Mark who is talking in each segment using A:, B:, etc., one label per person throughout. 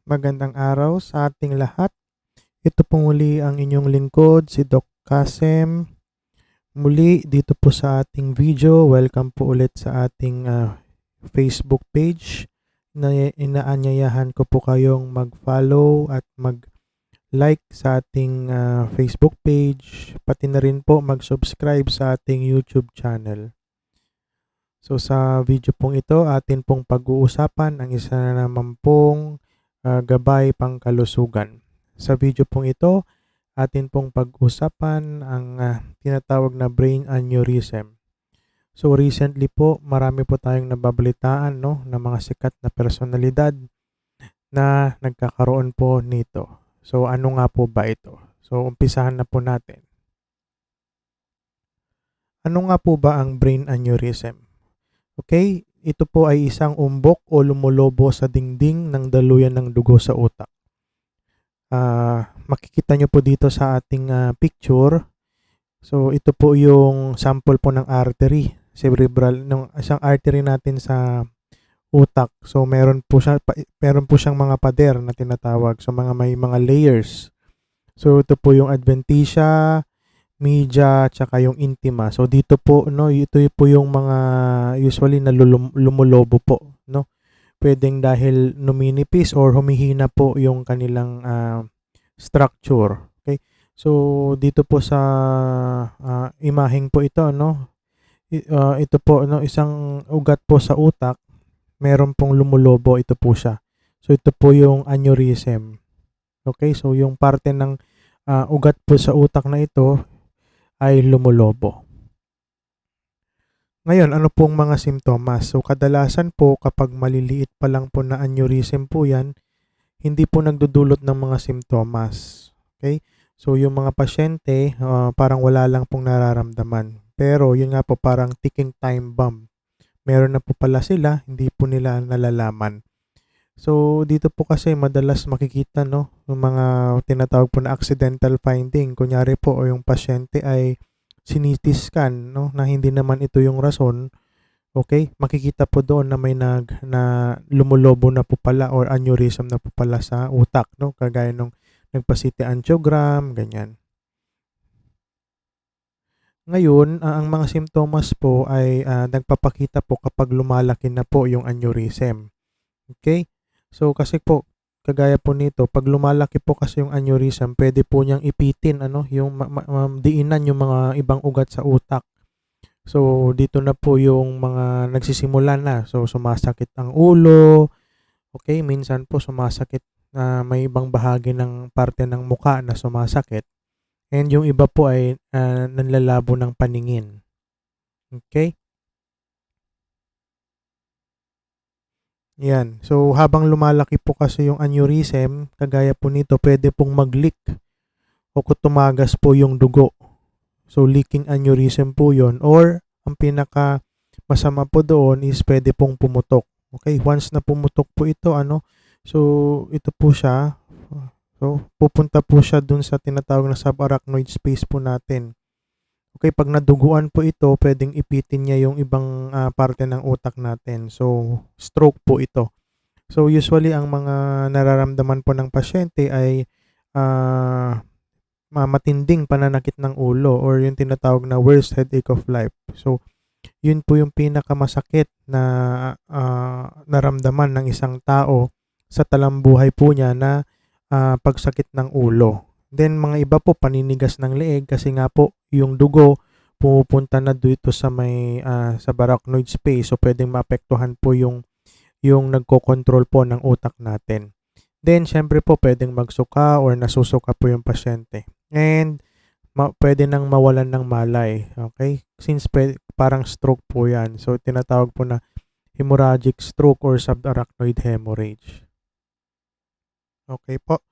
A: Magandang araw sa ating lahat. Ito po muli ang inyong lingkod, si Doc Kasem. Muli dito po sa ating video. Welcome po ulit sa ating Facebook page. Inaanyayahan ko po kayong mag-follow at mag-like sa ating Facebook page. Pati na rin po mag-subscribe sa ating YouTube channel. So sa video pong ito, atin pong pag-uusapan ang isa na naman pong gabay pangkalusugan. Sa video pong ito, atin pong pag-usapan ang tinatawag na brain aneurysm. So recently po, marami po tayong nababalitaan ng mga sikat na personalidad na nagkakaroon po nito. So ano nga po ba ito? So umpisahan na po natin. Ano nga po ba ang brain aneurysm? Okay, ito po ay isang umbok o lumulobo sa dingding ng daluyan ng dugo sa utak. Makikita nyo po dito sa ating picture. So ito po yung sample po ng artery cerebral, ng isang artery natin sa utak. So meron po siyang mga pader na tinatawag. So may mga layers. So ito po yung adventitia, media, tsaka yung intima. So dito po ito po yung mga usually na lumulobo po, Pwedeng dahil numinipis or humihina po yung kanilang structure. Okay? So dito po sa imaheng po ito, ito po isang ugat po sa utak, meron pong lumulobo, ito po siya. So ito po yung aneurysm. Okay? So yung parte ng ugat po sa utak na ito ay lumulobo. Ngayon, ano pong mga simptomas? So, kadalasan po kapag maliliit pa lang po na aneurysm po yan, hindi po nagdudulot ng mga simptomas. Okay? So, yung mga pasyente, parang wala lang pong nararamdaman. Pero, yun nga po, parang ticking time bomb. Meron na po pala sila, hindi po nila nalalaman. So, dito po kasi madalas makikita, yung mga tinatawag po na accidental finding. Kunyari po, yung pasyente ay CT scan, na hindi naman ito yung rason. Okay? Makikita po doon na may na lumulobo na po pala or aneurysm na po pala sa utak, Kagaya nung nagpa-CT angiogram, ganyan. Ngayon, ang mga simptomas po ay nagpapakita po kapag lumalaki na po yung aneurysm. Okay? So kasi po, kagaya po nito, pag lumalaki po kasi yung aneurysm, pwede po niyang ipitin, yung diinan yung mga ibang ugat sa utak. So dito na po yung mga nagsisimula na. So sumasakit ang ulo, okay, minsan po sumasakit na may ibang bahagi ng parte ng muka na sumasakit. And yung iba po ay nanlalabo ng paningin. Okay? Yan. So, habang lumalaki po kasi yung aneurysm, kagaya po nito, pwede pong mag-leak o tumagas po yung dugo. So, leaking aneurysm po yon. Or, ang pinaka masama po doon is pwede pong pumutok. Okay? Once na pumutok po ito, so, ito po siya. So, pupunta po siya dun sa tinatawag na subarachnoid space po natin. Okay, pag naduguan po ito, pwedeng ipitin niya yung ibang parte ng utak natin. So, stroke po ito. So, usually, ang mga nararamdaman po ng pasyente ay matinding pananakit ng ulo or yung tinatawag na worst headache of life. So, yun po yung pinakamasakit na naramdaman ng isang tao sa talambuhay po niya na pagsakit ng ulo. Then mga iba po paninigas ng leeg kasi nga po yung dugo pumupunta na dito sa may sa barachnoid space, so pwedeng maapektuhan po yung nagko-control po ng utak natin. Then syempre po pwedeng magsuka or nasusuka po yung pasyente. And pwede nang mawalan ng malay, okay? Since parang stroke po yan. So tinatawag po na hemorrhagic stroke or subarachnoid hemorrhage. Okay po.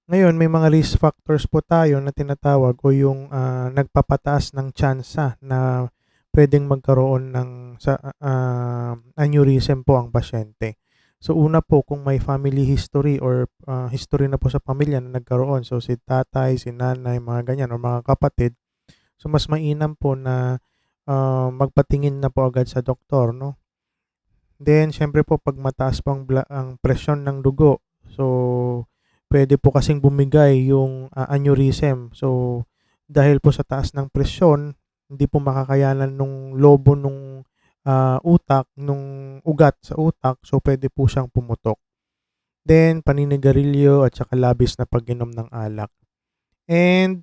A: Ngayon, may mga risk factors po tayo na tinatawag o yung nagpapataas ng tsansa na pwedeng magkaroon ng aneurysm po ang pasyente. So una po, kung may family history or history na po sa pamilya na nagkaroon, so si tatay, si nanay, mga ganyan o mga kapatid, so mas mainam po na magpatingin na po agad sa doktor, Then siyempre po 'pag mataas po ang presyon ng dugo, so puwede po kasing bumigay yung, aneurysm. So dahil po sa taas ng presyon, hindi po makakayanan nung lobo nung, utak, nung ugat sa utak, so puwede po siyang pumutok. Then paninigarilyo at saka labis na pag-inom ng alak. And,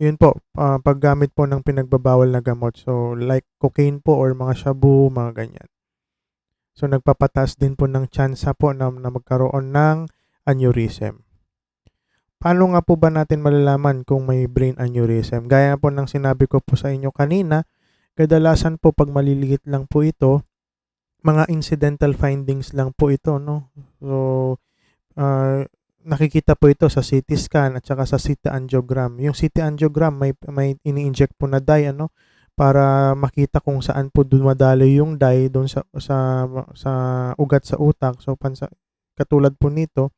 A: yun po, paggamit po ng pinagbabawal na gamot. So like cocaine po or mga shabu, mga ganyan. So nagpapataas din po ng tsansa po na magkaroon ng aneurysm. Paano nga po ba natin malalaman kung may brain aneurysm? Gaya po ng sinabi ko po sa inyo kanina, kadalasan po 'pag maliliit lang po ito, mga incidental findings lang po ito, 'no. So, nakikita po ito sa CT scan at saka sa CT angiogram. Yung CT angiogram may ini-inject po na dye, ano, para makita kung saan po dumadaloy yung dye do'n sa ugat sa utak. So, katulad po nito,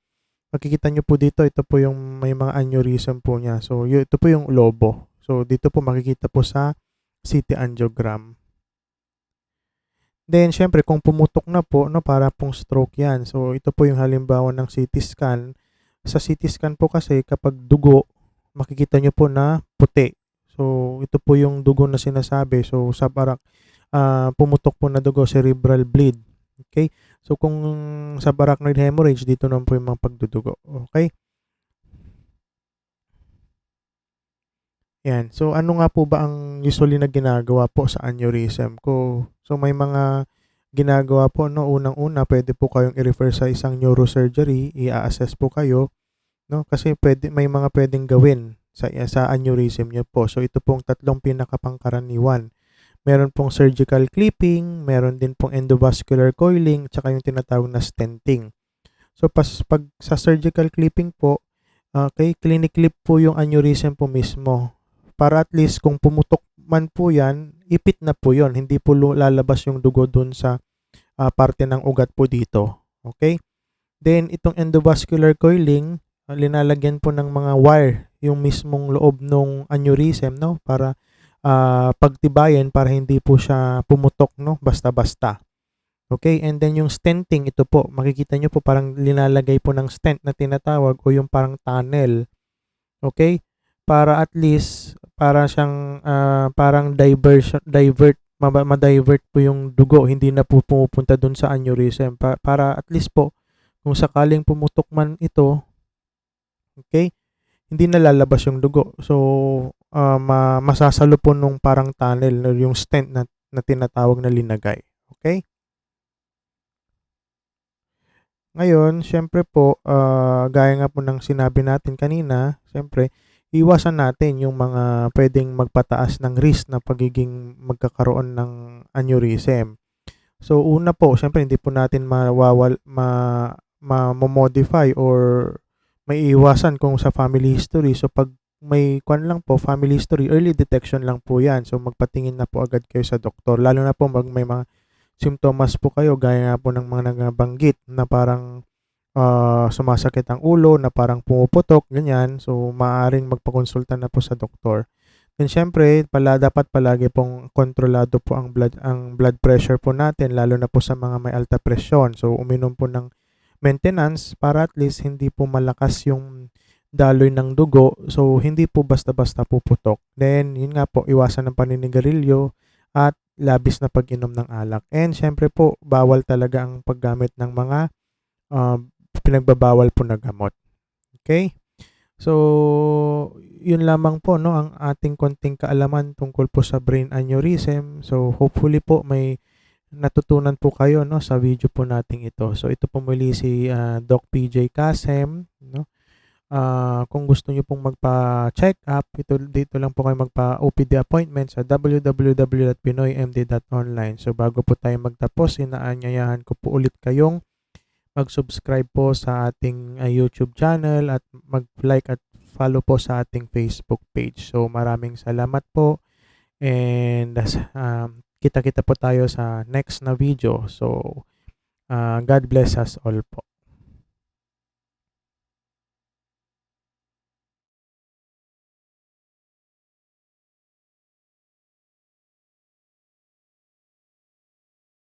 A: makikita niyo po dito, ito po yung may mga aneurysm po niya. So, ito po yung lobo. So, dito po makikita po sa CT angiogram. Then siyempre kung pumutok na po, 'no, para pong stroke 'yan. So, ito po yung halimbawa ng CT scan. Sa CT scan po kasi kapag dugo, makikita niyo po na puti. So, ito po yung dugo na sinasabi. So, pumutok po na dugo, cerebral bleed. Okay? So, kung subarachnoid hemorrhage, dito naman po yung mga pagdudugo. Okay? Yan. So, ano nga po ba ang usually na ginagawa po sa aneurysm ko? So, may mga ginagawa po, 'no. Unang-una, pwede po kayong i-refer sa isang neurosurgery, i-a-assess po kayo, 'no, kasi may mga puwedeng gawin sa aneurysm niyo po. So, ito pong tatlong pinakapangkaraniwan. Meron pong surgical clipping, meron din pong endovascular coiling, tsaka yung tinatawag na stenting. So, 'pag sa surgical clipping po, okay, clinic-clip po yung aneurysm po mismo. Para at least kung pumutok man po 'yan, ipit na po 'yon, hindi po lalabas yung dugo dun sa, parte ng ugat po dito, okay. Then itong endovascular coiling, linalagyan po ng mga wire yung mismong loob nung aneurysm, 'no, para, pagtibayin para hindi po siya pumutok, 'no, basta-basta. Okay, and then yung stenting, ito po, makikita niyo po parang linalagay po ng stent na tinatawag o yung parang tunnel, okay. Para at least, para siyang, parang ma-divert po yung dugo, hindi na po pumupunta dun sa aneurysm para at least po kung sakaling pumutok man ito, okay, hindi na lalabas yung dugo. So, masasalo po nung parang tunnel or yung stent na tinatawag na linagay, okay. Ngayon, siyempre po, gaya nga po ng sinabi natin kanina, siyempre, iwasan natin yung mga pwedeng magpataas ng risk na pagiging magkakaroon ng aneurysm. So, una po, siyempre, hindi po natin ma-modify or may iwasan kung sa family history. So, pag may lang po, family history, early detection lang po yan. So, magpatingin na po agad kayo sa doktor. Lalo na po may mga simptomas po kayo, gaya nga po ng mga nabanggit na parang, sumasakit ang ulo, na parang pumuputok, ganyan. So, maaaring magpakonsulta na po sa doktor. Then siyempre, dapat palagi pong kontrolado po ang blood pressure po natin, lalo na po sa mga may alta presyon. So, uminom po ng maintenance para at least hindi po malakas yung daloy ng dugo. So, hindi po basta-basta puputok. Then, yun nga po, iwasan ng paninigarilyo at labis na pag-inom ng alak. And syempre po, bawal talaga ang paggamit ng mga pinagbabawal po na gamot. Okay? So, yun lamang po, 'no, ang ating konting kaalaman tungkol po sa brain aneurysm. So, hopefully po may natutunan po kayo, 'no, sa video po nating ito. So, ito po muli si Doc PJ Kasem, 'no. Kung gusto niyo pong magpa-check up, dito lang po kayo magpa-OPD appointment sa www.pinoymd.online. So, bago po tayo magtapos, inaanyayahan ko po ulit kayong mag-subscribe po sa ating YouTube channel at mag-like at follow po sa ating Facebook page. So, maraming salamat po, and kita-kita po tayo sa next na video. So, God bless us all po.